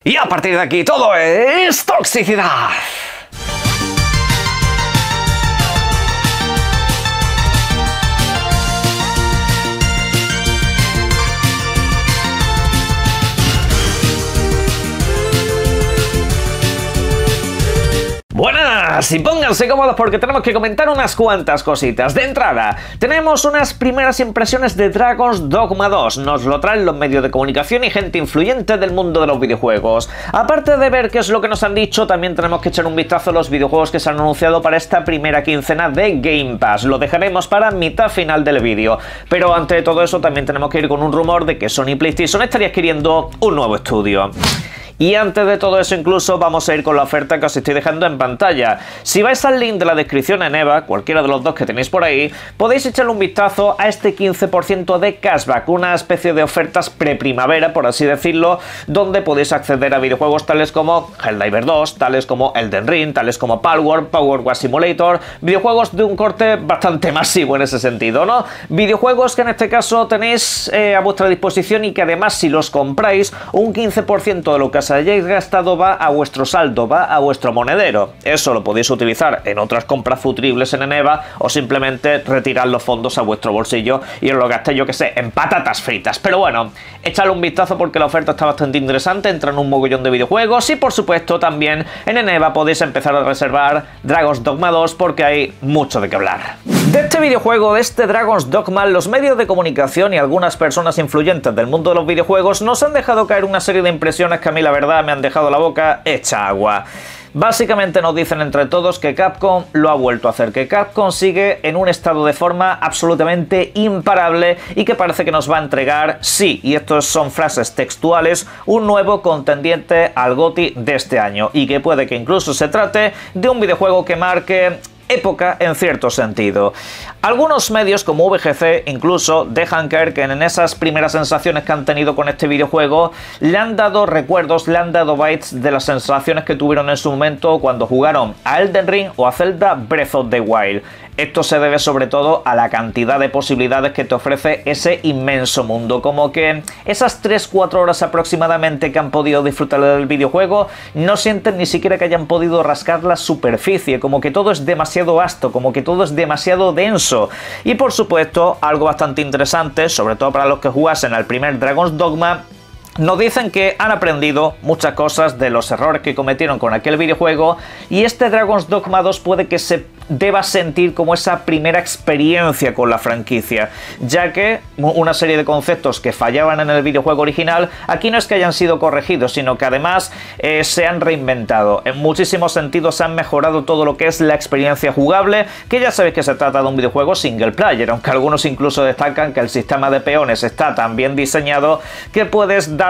Y a partir de aquí todo es toxicidad. Buenas y pónganse cómodos porque tenemos que comentar unas cuantas cositas. De entrada, tenemos unas primeras impresiones de Dragon's Dogma 2. Nos lo traen los medios de comunicación y gente influyente del mundo de los videojuegos. Aparte de ver qué es lo que nos han dicho, también tenemos que echar un vistazo a los videojuegos que se han anunciado para esta primera quincena de Game Pass. Lo dejaremos para mitad final del vídeo. Pero antes de todo eso también tenemos que ir con un rumor de que Sony PlayStation estaría adquiriendo un nuevo estudio. Y antes de todo eso incluso vamos a ir con la oferta que os estoy dejando en pantalla. Si vais al link de la descripción en EVA, cualquiera de los dos que tenéis por ahí, podéis echarle un vistazo a este 15% de cashback, una especie de ofertas pre-primavera, por así decirlo, donde podéis acceder a videojuegos tales como Helldivers 2, tales como Elden Ring, tales como Palworld, Power Wash Simulator, videojuegos de un corte bastante masivo en ese sentido, ¿no? Videojuegos que en este caso tenéis a vuestra disposición y que además si los compráis, un 15% de lo que os hayáis gastado va a vuestro saldo, va a vuestro monedero. Eso lo podéis utilizar en otras compras futuribles en EVA o simplemente retirar los fondos a vuestro bolsillo y os lo gastéis, yo que sé, en patatas fritas. Pero bueno, echadle un vistazo porque la oferta está bastante interesante, entra en un mogollón de videojuegos y por supuesto también en EVA podéis empezar a reservar Dragon's Dogma 2 porque hay mucho de qué hablar. De este videojuego, de este Dragon's Dogma, los medios de comunicación y algunas personas influyentes del mundo de los videojuegos nos han dejado caer una serie de impresiones que a mí la verdad me han dejado la boca hecha agua. Básicamente nos dicen entre todos que Capcom lo ha vuelto a hacer, que Capcom sigue en un estado de forma absolutamente imparable y que parece que nos va a entregar, sí, y estos son frases textuales, un nuevo contendiente al GOTY de este año y que puede que incluso se trate de un videojuego que marque época en cierto sentido. Algunos medios como VGC incluso dejan caer que en esas primeras sensaciones que han tenido con este videojuego le han dado recuerdos, le han dado bytes de las sensaciones que tuvieron en su momento cuando jugaron a Elden Ring o a Zelda Breath of the Wild. Esto se debe sobre todo a la cantidad de posibilidades que te ofrece ese inmenso mundo, como que esas 3-4 horas aproximadamente que han podido disfrutar del videojuego no sienten ni siquiera que hayan podido rascar la superficie, como que todo es demasiado vasto, como que todo es demasiado denso. Y por supuesto, algo bastante interesante, sobre todo para los que jugasen al primer Dragon's Dogma, nos dicen que han aprendido muchas cosas de los errores que cometieron con aquel videojuego y este Dragon's Dogma 2 puede que se deba sentir como esa primera experiencia con la franquicia, ya que una serie de conceptos que fallaban en el videojuego original aquí no es que hayan sido corregidos, sino que además se han reinventado. En muchísimos sentidos se han mejorado todo lo que es la experiencia jugable, que ya sabéis que se trata de un videojuego single player, aunque algunos incluso destacan que el sistema de peones está tan bien diseñado que puedes darte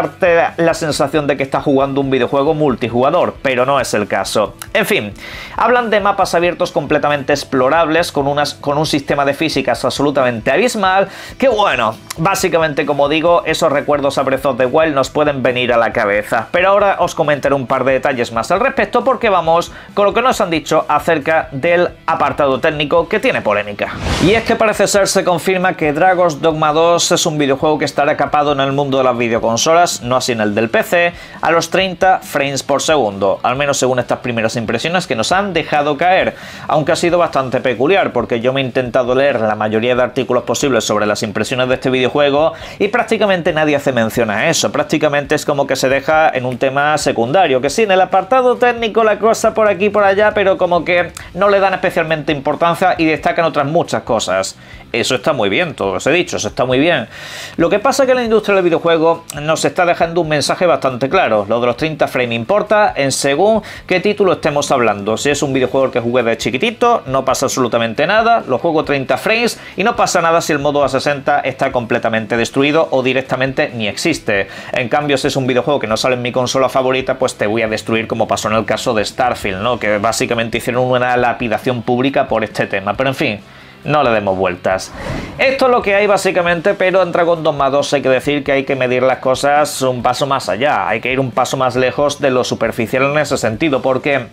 la sensación de que estás jugando un videojuego multijugador, pero no es el caso. En fin, hablan de mapas abiertos completamente explorables con un sistema de físicas absolutamente abismal que, bueno, básicamente, como digo, esos recuerdos a Breath of the Wild nos pueden venir a la cabeza. Pero ahora os comentaré un par de detalles más al respecto porque vamos con lo que nos han dicho acerca del apartado técnico que tiene polémica. Y es que parece ser, se confirma que Dragon's Dogma 2 es un videojuego que estará capado en el mundo de las videoconsolas, no así en el del PC, a los 30 frames por segundo, al menos según estas primeras impresiones que nos han dejado caer, aunque ha sido bastante peculiar porque yo me he intentado leer la mayoría de artículos posibles sobre las impresiones de este videojuego y prácticamente nadie hace mención a eso, prácticamente es como que se deja en un tema secundario, que sí, en el apartado técnico la cosa por aquí y por allá, pero como que no le dan especialmente importancia y destacan otras muchas cosas. Eso está muy bien, todo os he dicho, eso está muy bien. Lo que pasa es que la industria del videojuego nos está dejando un mensaje bastante claro. Lo de los 30 frames importa en según qué título estemos hablando. Si es un videojuego que jugué de chiquitito, no pasa absolutamente nada, lo juego 30 frames y no pasa nada si el modo a 60 está completamente destruido o directamente ni existe. En cambio, si es un videojuego que no sale en mi consola favorita, pues te voy a destruir, como pasó en el caso de Starfield, ¿no? Que básicamente hicieron una lapidación pública por este tema, pero en fin, no le demos vueltas. Esto es lo que hay básicamente, pero en Dragon's Dogma 2 hay que decir que hay que medir las cosas un paso más allá, hay que ir un paso más lejos de lo superficial en ese sentido, porque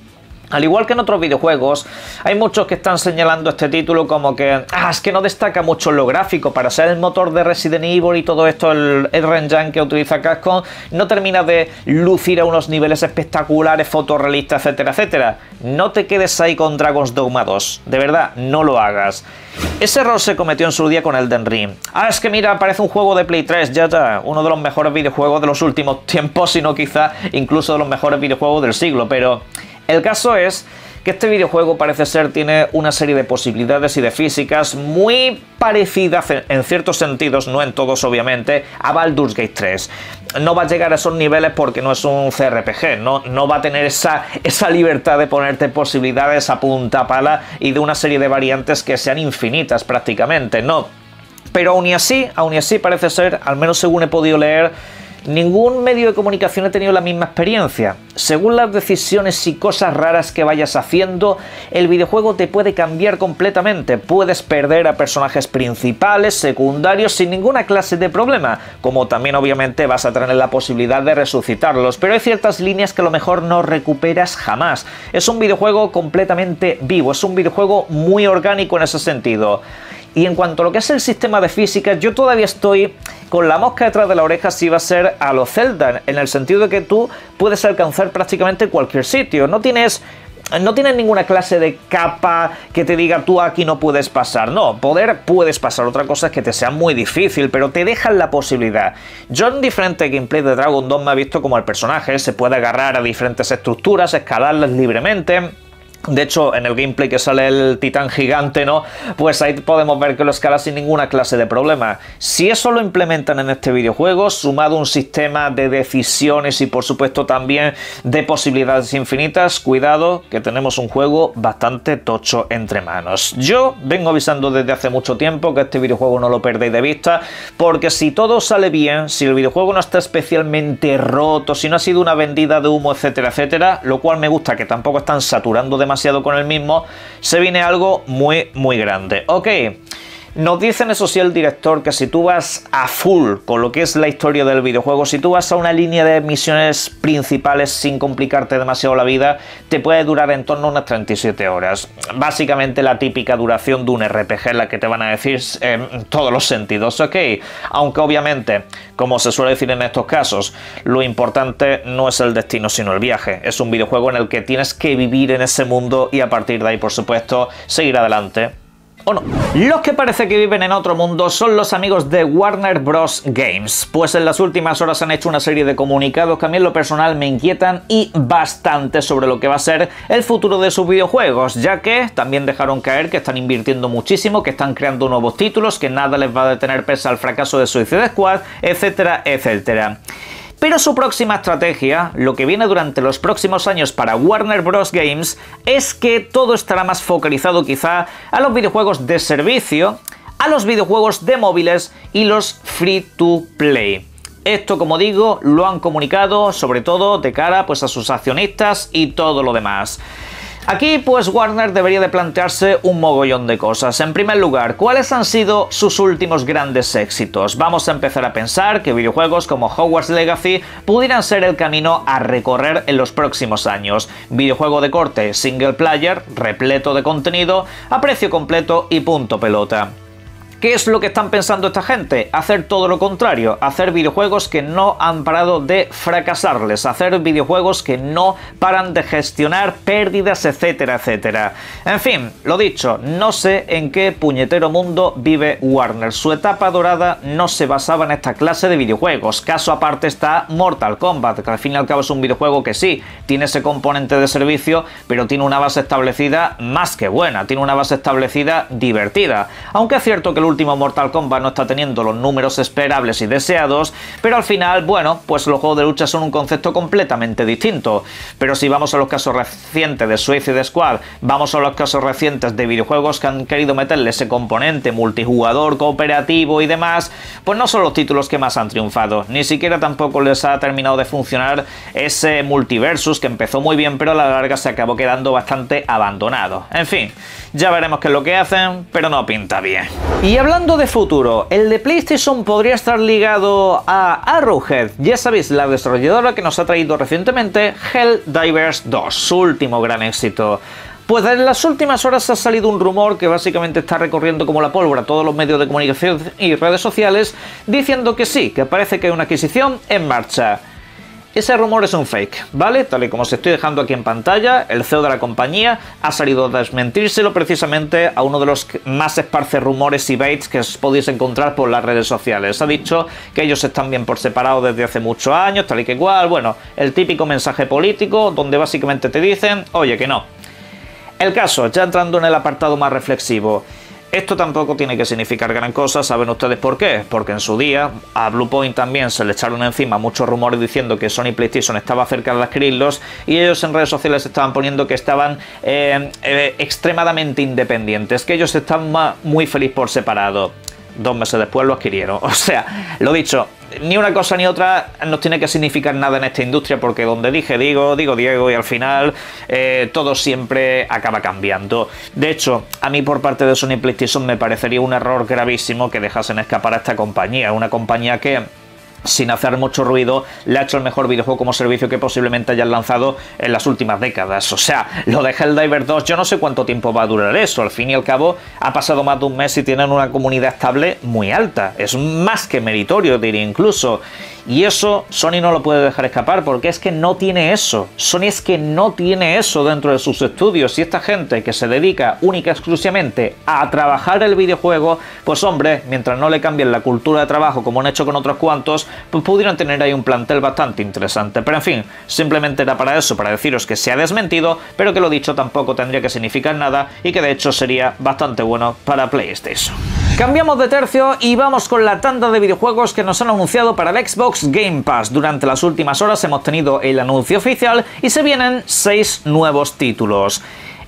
Al igual que en otros videojuegos, hay muchos que están señalando este título como que es que no destaca mucho en lo gráfico. Para ser el motor de Resident Evil y todo esto, el engine que utiliza Capcom no termina de lucir a unos niveles espectaculares, fotorrealistas, etcétera, etcétera. No te quedes ahí con Dragon's Dogma 2, de verdad, no lo hagas. Ese error se cometió en su día con Elden Ring. Es que mira, parece un juego de Play 3, ya, uno de los mejores videojuegos de los últimos tiempos, si no quizá incluso de los mejores videojuegos del siglo, pero el caso es que este videojuego parece ser tiene una serie de posibilidades y de físicas muy parecidas en ciertos sentidos, no en todos obviamente, a Baldur's Gate 3. No va a llegar a esos niveles porque no es un CRPG, no va a tener esa libertad de ponerte posibilidades a punta pala y de una serie de variantes que sean infinitas prácticamente, no. Pero aún y así parece ser, al menos según he podido leer, ningún medio de comunicación ha tenido la misma experiencia. Según las decisiones y cosas raras que vayas haciendo, el videojuego te puede cambiar completamente. Puedes perder a personajes principales, secundarios, sin ninguna clase de problema, como también obviamente vas a tener la posibilidad de resucitarlos, pero hay ciertas líneas que a lo mejor no recuperas jamás. Es un videojuego completamente vivo, es un videojuego muy orgánico en ese sentido. Y en cuanto a lo que es el sistema de física, yo todavía estoy con la mosca detrás de la oreja si va a ser a lo Zelda, en el sentido de que tú puedes alcanzar prácticamente cualquier sitio. No tienes ninguna clase de capa que te diga tú aquí no puedes pasar. No, puedes pasar. Otra cosa es que te sea muy difícil, pero te dejan la posibilidad. Yo en diferentes gameplays de Dragon 2 me he visto como el personaje se puede agarrar a diferentes estructuras, escalarlas libremente. De hecho, en el gameplay que sale el titán gigante, ¿no? Pues ahí podemos ver que lo escala sin ninguna clase de problema. Si eso lo implementan en este videojuego, sumado a un sistema de decisiones y por supuesto también de posibilidades infinitas, cuidado que tenemos un juego bastante tocho entre manos. Yo vengo avisando desde hace mucho tiempo que este videojuego no lo perdéis de vista, porque si todo sale bien, si el videojuego no está especialmente roto, si no ha sido una vendida de humo, etcétera, etcétera, lo cual me gusta que tampoco están saturando demasiado con el mismo, se viene algo muy grande. Ok, nos dicen eso sí el director que si tú vas a full con lo que es la historia del videojuego, si tú vas a una línea de misiones principales sin complicarte demasiado la vida, te puede durar en torno a unas 37 horas. Básicamente la típica duración de un RPG en la que te van a decir en todos los sentidos, ok. Aunque obviamente, como se suele decir en estos casos, lo importante no es el destino sino el viaje. Es un videojuego en el que tienes que vivir en ese mundo y a partir de ahí, por supuesto, seguir adelante. ¿O no? Los que parece que viven en otro mundo son los amigos de Warner Bros. Games, pues en las últimas horas han hecho una serie de comunicados que a mí en lo personal me inquietan y bastante sobre lo que va a ser el futuro de sus videojuegos, ya que también dejaron caer que están invirtiendo muchísimo, que están creando nuevos títulos, que nada les va a detener pese al fracaso de Suicide Squad, etcétera, etcétera. Pero su próxima estrategia, lo que viene durante los próximos años para Warner Bros. Games, es que todo estará más focalizado quizá a los videojuegos de servicio, a los videojuegos de móviles y los free to play. Esto, como digo, lo han comunicado sobre todo de cara pues, a sus accionistas y todo lo demás. Aquí pues Warner debería de plantearse un mogollón de cosas. En primer lugar, ¿cuáles han sido sus últimos grandes éxitos? Vamos a empezar a pensar que videojuegos como Hogwarts Legacy pudieran ser el camino a recorrer en los próximos años. Videojuego de corte single player, repleto de contenido, a precio completo y punto pelota. ¿Qué es lo que están pensando esta gente? Hacer todo lo contrario, hacer videojuegos que no han parado de fracasarles, hacer videojuegos que no paran de gestionar pérdidas, etcétera, etcétera. En fin, lo dicho, no sé en qué puñetero mundo vive Warner. Su etapa dorada no se basaba en esta clase de videojuegos. Caso aparte está Mortal Kombat, que al fin y al cabo es un videojuego que sí, tiene ese componente de servicio, pero tiene una base establecida más que buena, tiene una base establecida divertida. Aunque es cierto que el último Mortal Kombat no está teniendo los números esperables y deseados, pero al final, bueno, pues los juegos de lucha son un concepto completamente distinto. Pero si vamos a los casos recientes de Suicide Squad, vamos a los casos recientes de videojuegos que han querido meterle ese componente multijugador, cooperativo y demás, pues no son los títulos que más han triunfado. Ni siquiera tampoco les ha terminado de funcionar ese Multiversus que empezó muy bien, pero a la larga se acabó quedando bastante abandonado. En fin, ya veremos qué es lo que hacen, pero no pinta bien. Y hablando de futuro, el de PlayStation podría estar ligado a Arrowhead, ya sabéis, la desarrolladora que nos ha traído recientemente Helldivers 2, su último gran éxito. Pues en las últimas horas ha salido un rumor que básicamente está recorriendo como la pólvora todos los medios de comunicación y redes sociales, diciendo que sí, que parece que hay una adquisición en marcha. Ese rumor es un fake, ¿vale? Tal y como os estoy dejando aquí en pantalla, el CEO de la compañía ha salido a desmentírselo precisamente a uno de los que más esparce rumores y baits que os podéis encontrar por las redes sociales. Ha dicho que ellos están bien por separado desde hace muchos años, tal y que igual, bueno, el típico mensaje político donde básicamente te dicen, oye, que no. El caso, ya entrando en el apartado más reflexivo, esto tampoco tiene que significar gran cosa, ¿saben ustedes por qué? Porque en su día a Bluepoint también se le echaron encima muchos rumores diciendo que Sony PlayStation estaba cerca de adquirirlos y ellos en redes sociales estaban poniendo que estaban extremadamente independientes, que ellos están muy felices por separado. 2 meses después lo adquirieron. O sea, lo dicho, ni una cosa ni otra nos tiene que significar nada en esta industria, porque donde dije digo Diego, y al final todo siempre acaba cambiando. De hecho, a mí por parte de Sony PlayStation me parecería un error gravísimo que dejasen escapar a esta compañía, una compañía que, sin hacer mucho ruido, le ha hecho el mejor videojuego como servicio que posiblemente hayan lanzado en las últimas décadas. O sea, lo de Helldivers 2, yo no sé cuánto tiempo va a durar eso. Al fin y al cabo, ha pasado más de un mes y tienen una comunidad estable muy alta. Es más que meritorio, diría incluso. Y eso Sony no lo puede dejar escapar, porque es que no tiene eso. Sony es que no tiene eso dentro de sus estudios. Y esta gente que se dedica única y exclusivamente a trabajar el videojuego, pues hombre, mientras no le cambien la cultura de trabajo como han hecho con otros cuantos, pues pudieran tener ahí un plantel bastante interesante. Pero en fin, simplemente era para eso, para deciros que se ha desmentido, pero que lo dicho tampoco tendría que significar nada y que de hecho sería bastante bueno para PlayStation. Cambiamos de tercio y vamos con la tanda de videojuegos que nos han anunciado para el Xbox Game Pass. Durante las últimas horas hemos tenido el anuncio oficial y se vienen 6 nuevos títulos.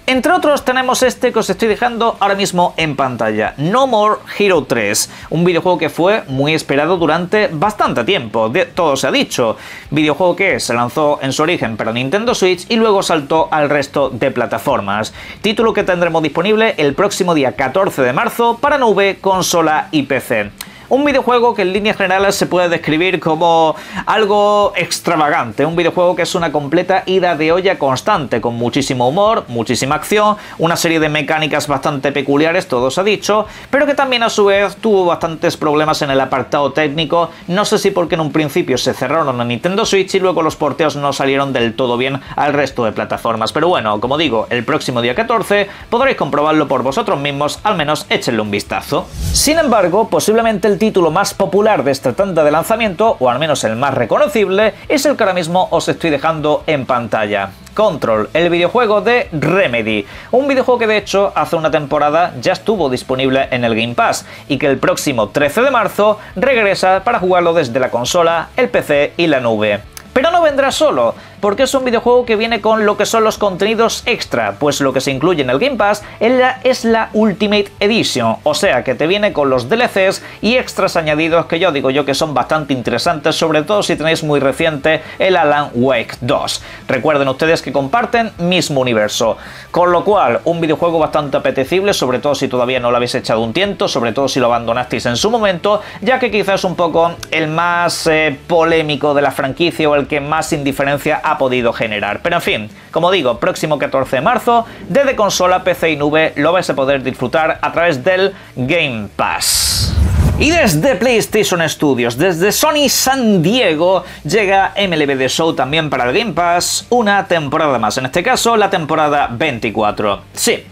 Entre otros tenemos este que os estoy dejando ahora mismo en pantalla, No More Hero 3, un videojuego que fue muy esperado durante bastante tiempo, todo se ha dicho, videojuego que se lanzó en su origen para Nintendo Switch y luego saltó al resto de plataformas, título que tendremos disponible el próximo día 14 de marzo para nube, consola y PC. Un videojuego que en líneas generales se puede describir como algo extravagante, un videojuego que es una completa ida de olla constante, con muchísimo humor, muchísima acción, una serie de mecánicas bastante peculiares, todo se ha dicho, pero que también a su vez tuvo bastantes problemas en el apartado técnico, no sé si porque en un principio se cerraron en Nintendo Switch y luego los porteos no salieron del todo bien al resto de plataformas, pero bueno, como digo, el próximo día 14 podréis comprobarlo por vosotros mismos, al menos échenle un vistazo. Sin embargo, posiblemente el título más popular de esta tanda de lanzamiento, o al menos el más reconocible, es el que ahora mismo os estoy dejando en pantalla. Control, el videojuego de Remedy, un videojuego que de hecho hace una temporada ya estuvo disponible en el Game Pass y que el próximo 13 de marzo regresa para jugarlo desde la consola, el PC y la nube. Pero no vendrá solo, porque es un videojuego que viene con lo que son los contenidos extra, pues lo que se incluye en el Game Pass es la Ultimate Edition, o sea que te viene con los DLCs y extras añadidos que yo digo yo que son bastante interesantes, sobre todo si tenéis muy reciente el Alan Wake 2. Recuerden ustedes que comparten mismo universo, con lo cual un videojuego bastante apetecible, sobre todo si todavía no lo habéis echado un tiento, sobre todo si lo abandonasteis en su momento, ya que quizás es un poco el más polémico de la franquicia o el que más indiferencia ha podido generar. Pero en fin, como digo, próximo 14 de marzo, desde consola, PC y nube lo vais a poder disfrutar a través del Game Pass. Y desde PlayStation Studios, desde Sony San Diego, llega MLB The Show también para el Game Pass, una temporada más, en este caso la temporada 24. Sí.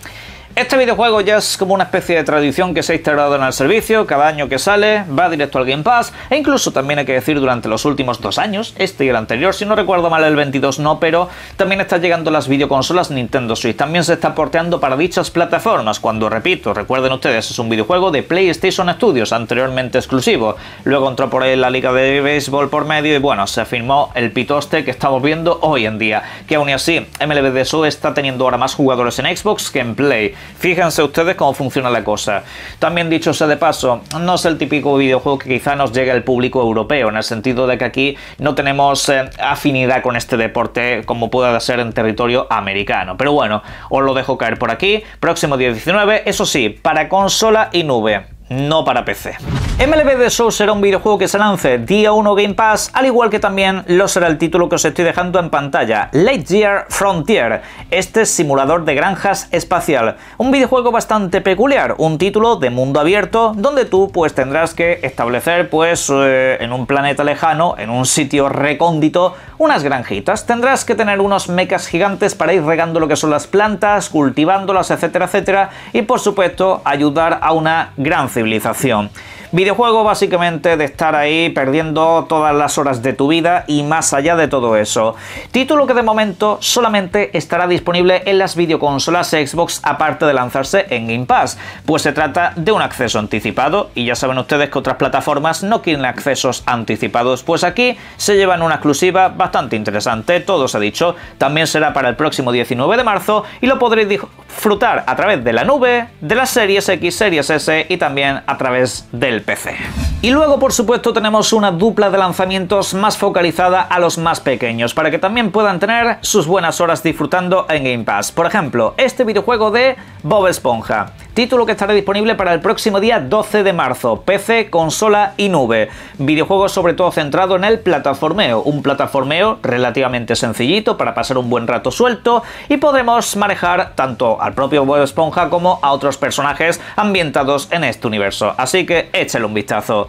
Este videojuego ya es como una especie de tradición que se ha instaurado en el servicio, cada año que sale va directo al Game Pass e incluso también hay que decir durante los últimos 2 años, este y el anterior, si no recuerdo mal el 22 no, pero también están llegando las videoconsolas Nintendo Switch, también se está porteando para dichas plataformas, cuando repito, recuerden ustedes, es un videojuego de PlayStation Studios, anteriormente exclusivo, luego entró por ahí la Liga de Béisbol por medio y bueno, se firmó el pitoste que estamos viendo hoy en día, que aún así MLB The Show está teniendo ahora más jugadores en Xbox que en Play. Fíjense ustedes cómo funciona la cosa. También dicho sea de paso, no es el típico videojuego que quizá nos llegue al público europeo, en el sentido de que aquí no tenemos afinidad con este deporte como pueda ser en territorio americano. Pero bueno, os lo dejo caer por aquí. Próximo día 19, eso sí, para consola y nube. no para PC. MLB The Show será un videojuego que se lance día 1 Game Pass, al igual que también lo será el título que os estoy dejando en pantalla, Lightyear Frontier. Este simulador de granjas espacial, un videojuego bastante peculiar, un título de mundo abierto donde tú pues tendrás que establecer pues en un planeta lejano, en un sitio recóndito, unas granjitas. Tendrás que tener unos mechas gigantes para ir regando lo que son las plantas, cultivándolas, etcétera, etcétera, y por supuesto ayudar a una gran civilización. Videojuego básicamente de estar ahí perdiendo todas las horas de tu vida y más allá de todo eso. Título que de momento solamente estará disponible en las videoconsolas Xbox, aparte de lanzarse en Game Pass, pues se trata de un acceso anticipado y ya saben ustedes que otras plataformas no quieren accesos anticipados, pues aquí se llevan una exclusiva bastante interesante, todo se ha dicho. También será para el próximo 19 de marzo y lo podréis disfrutar a través de la nube, de las Series X, Series S y también a través del PC. Y luego, por supuesto, tenemos una dupla de lanzamientos más focalizada a los más pequeños, para que también puedan tener sus buenas horas disfrutando en Game Pass. Por ejemplo, este videojuego de Bob Esponja, título que estará disponible para el próximo día 12 de marzo, PC, consola y nube. Videojuego sobre todo centrado en el plataformeo, un plataformeo relativamente sencillito para pasar un buen rato suelto, y podremos manejar tanto al propio Bob Esponja como a otros personajes ambientados en este universo, así que échale un vistazo.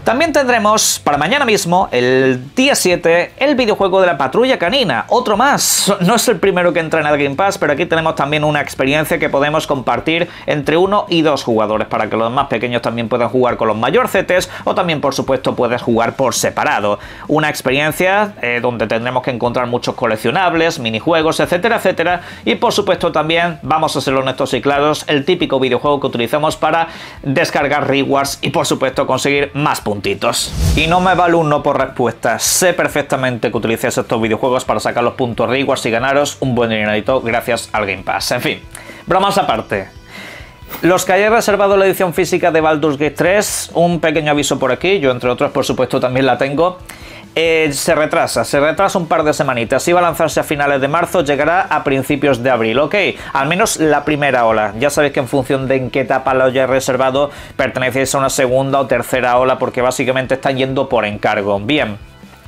También tendremos para mañana mismo, el día 7, el videojuego de la Patrulla Canina, otro más. No es el primero que entra en el Game Pass, pero aquí tenemos también una experiencia que podemos compartir entre 1 y 2 jugadores, para que los más pequeños también puedan jugar con los mayorcetes, o también por supuesto puedes jugar por separado. Una experiencia donde tendremos que encontrar muchos coleccionables, minijuegos, etcétera, etcétera, y por supuesto también, vamos a ser honestos y claros, el típico videojuego que utilizamos para descargar rewards y por supuesto conseguir más puntos. Y no me vale un no por respuesta. Sé perfectamente que utilicéis estos videojuegos para sacar los puntos rewards y ganaros un buen dinerito gracias al Game Pass. En fin, bromas aparte. Los que hayáis reservado la edición física de Baldur's Gate 3, un pequeño aviso por aquí, yo entre otros por supuesto también la tengo. Se retrasa un par de semanitas, iba a lanzarse a finales de marzo, llegará a principios de abril, ok, al menos la primera ola. Ya sabéis que en función de en qué etapa lo hayáis reservado, pertenecéis a una segunda o tercera ola, porque básicamente están yendo por encargo. Bien.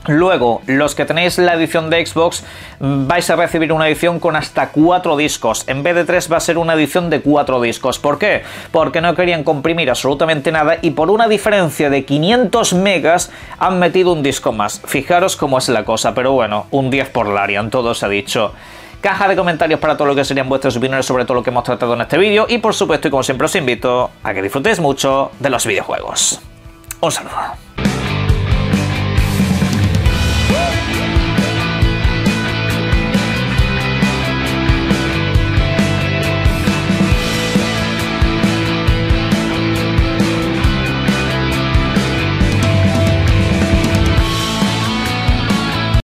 Luego, los que tenéis la edición de Xbox vais a recibir una edición con hasta 4 discos. En vez de 3 va a ser una edición de 4 discos. ¿Por qué? Porque no querían comprimir absolutamente nada y por una diferencia de 500 megas han metido un disco más. Fijaros cómo es la cosa, pero bueno, un 10 por Larian, todo se ha dicho. Caja de comentarios para todo lo que serían vuestras opiniones sobre todo lo que hemos tratado en este vídeo y por supuesto y como siempre os invito a que disfrutéis mucho de los videojuegos. Un saludo.